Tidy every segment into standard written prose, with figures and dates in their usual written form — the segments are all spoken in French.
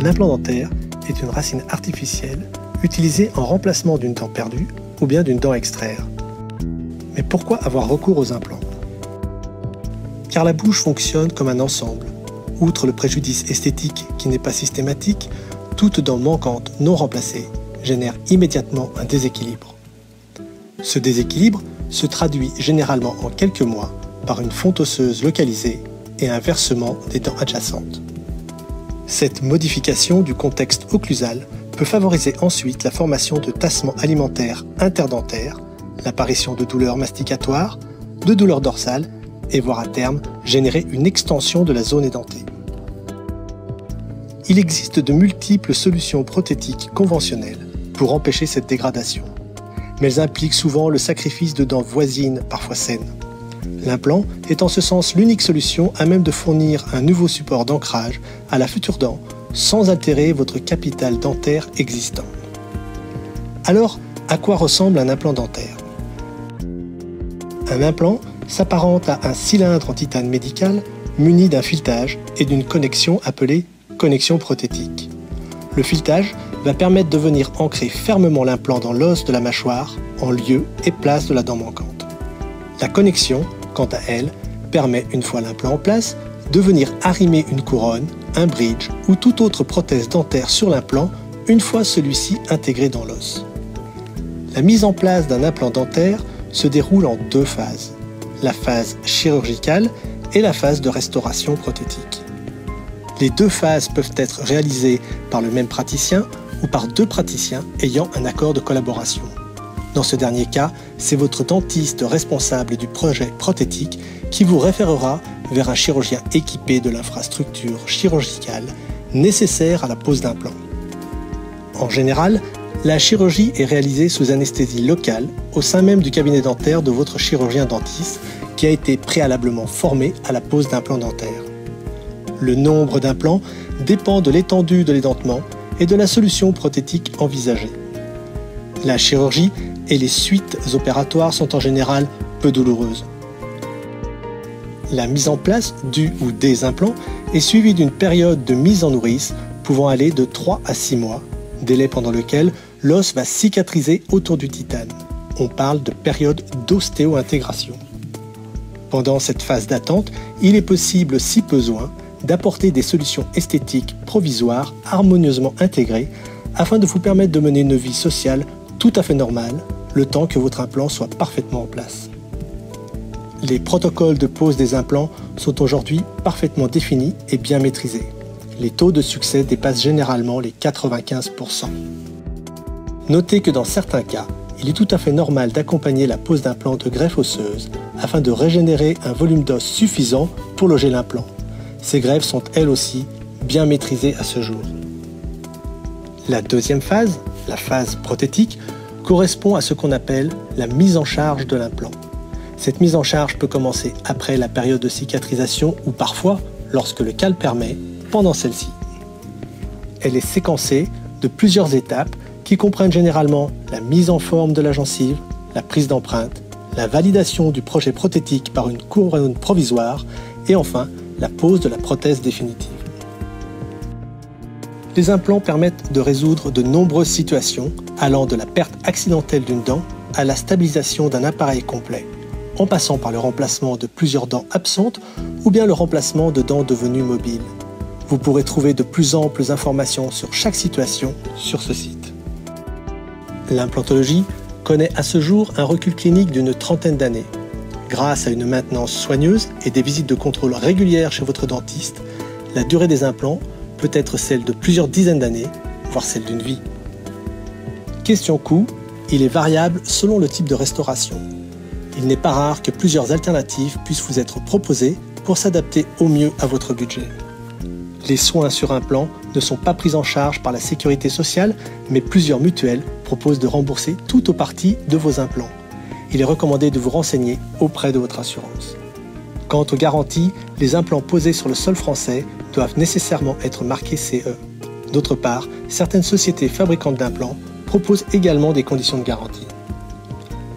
Un implant dentaire est une racine artificielle utilisée en remplacement d'une dent perdue ou bien d'une dent extraire. Mais pourquoi avoir recours aux implants? Car la bouche fonctionne comme un ensemble. Outre le préjudice esthétique qui n'est pas systématique, toute dent manquante non remplacée génère immédiatement un déséquilibre. Ce déséquilibre se traduit généralement en quelques mois par une fonte osseuse localisée et un versement des dents adjacentes. Cette modification du contexte occlusal peut favoriser ensuite la formation de tassements alimentaires interdentaires, l'apparition de douleurs masticatoires, de douleurs dorsales et voire à terme générer une extension de la zone édentée. Il existe de multiples solutions prothétiques conventionnelles pour empêcher cette dégradation, mais elles impliquent souvent le sacrifice de dents voisines, parfois saines. L'implant est en ce sens l'unique solution à même de fournir un nouveau support d'ancrage à la future dent sans altérer votre capital dentaire existant. Alors, à quoi ressemble un implant dentaire? Un implant s'apparente à un cylindre en titane médical muni d'un filetage et d'une connexion appelée connexion prothétique. Le filetage va permettre de venir ancrer fermement l'implant dans l'os de la mâchoire en lieu et place de la dent manquante. La connexion, quant à elle, permet, une fois l'implant en place, de venir arrimer une couronne, un bridge ou toute autre prothèse dentaire sur l'implant une fois celui-ci intégré dans l'os. La mise en place d'un implant dentaire se déroule en deux phases, la phase chirurgicale et la phase de restauration prothétique. Les deux phases peuvent être réalisées par le même praticien ou par deux praticiens ayant un accord de collaboration. Dans ce dernier cas, c'est votre dentiste responsable du projet prothétique qui vous référera vers un chirurgien équipé de l'infrastructure chirurgicale nécessaire à la pose d'implants. En général, la chirurgie est réalisée sous anesthésie locale au sein même du cabinet dentaire de votre chirurgien dentiste qui a été préalablement formé à la pose d'implants dentaires. Le nombre d'implants dépend de l'étendue de l'édentement et de la solution prothétique envisagée. La chirurgie et les suites opératoires sont en général peu douloureuses. La mise en place du ou des implants est suivie d'une période de mise en nourrice pouvant aller de 3 à 6 mois, délai pendant lequel l'os va cicatriser autour du titane. On parle de période d'ostéo-intégration. Pendant cette phase d'attente, il est possible, si besoin, d'apporter des solutions esthétiques provisoires harmonieusement intégrées afin de vous permettre de mener une vie sociale tout à fait normale, le temps que votre implant soit parfaitement en place. Les protocoles de pose des implants sont aujourd'hui parfaitement définis et bien maîtrisés. Les taux de succès dépassent généralement les 95%. Notez que dans certains cas, il est tout à fait normal d'accompagner la pose d'implants de greffe osseuse afin de régénérer un volume d'os suffisant pour loger l'implant. Ces greffes sont elles aussi bien maîtrisées à ce jour. La deuxième phase, la phase prothétique, correspond à ce qu'on appelle la mise en charge de l'implant. Cette mise en charge peut commencer après la période de cicatrisation ou parfois, lorsque le cas le permet, pendant celle-ci. Elle est séquencée de plusieurs étapes qui comprennent généralement la mise en forme de la gencive, la prise d'empreinte, la validation du projet prothétique par une couronne provisoire et enfin la pose de la prothèse définitive. Les implants permettent de résoudre de nombreuses situations allant de la perte accidentelle d'une dent à la stabilisation d'un appareil complet, en passant par le remplacement de plusieurs dents absentes ou bien le remplacement de dents devenues mobiles. Vous pourrez trouver de plus amples informations sur chaque situation sur ce site. L'implantologie connaît à ce jour un recul clinique d'une trentaine d'années. Grâce à une maintenance soigneuse et des visites de contrôle régulières chez votre dentiste, la durée des implants peut être celle de plusieurs dizaines d'années, voire celle d'une vie. Question coût, il est variable selon le type de restauration. Il n'est pas rare que plusieurs alternatives puissent vous être proposées pour s'adapter au mieux à votre budget. Les soins sur implant ne sont pas pris en charge par la sécurité sociale, mais plusieurs mutuelles proposent de rembourser tout ou partie de vos implants. Il est recommandé de vous renseigner auprès de votre assurance. Quant aux garanties, les implants posés sur le sol français doivent nécessairement être marqués CE. D'autre part, certaines sociétés fabricantes d'implants proposent également des conditions de garantie.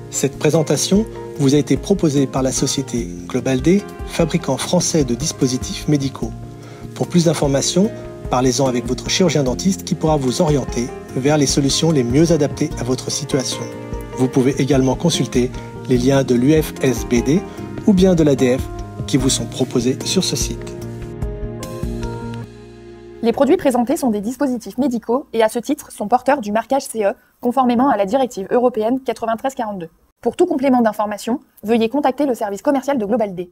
Cette présentation vous a été proposée par la société Global D, fabricant français de dispositifs médicaux. Pour plus d'informations, Parlez-en avec votre chirurgien dentiste qui pourra vous orienter vers les solutions les mieux adaptées à votre situation. Vous pouvez également consulter les liens de l'UFSBD ou bien de l'ADF qui vous sont proposés sur ce site. Les produits présentés sont des dispositifs médicaux et à ce titre sont porteurs du marquage CE conformément à la directive européenne 9342. Pour tout complément d'information, veuillez contacter le service commercial de Global D.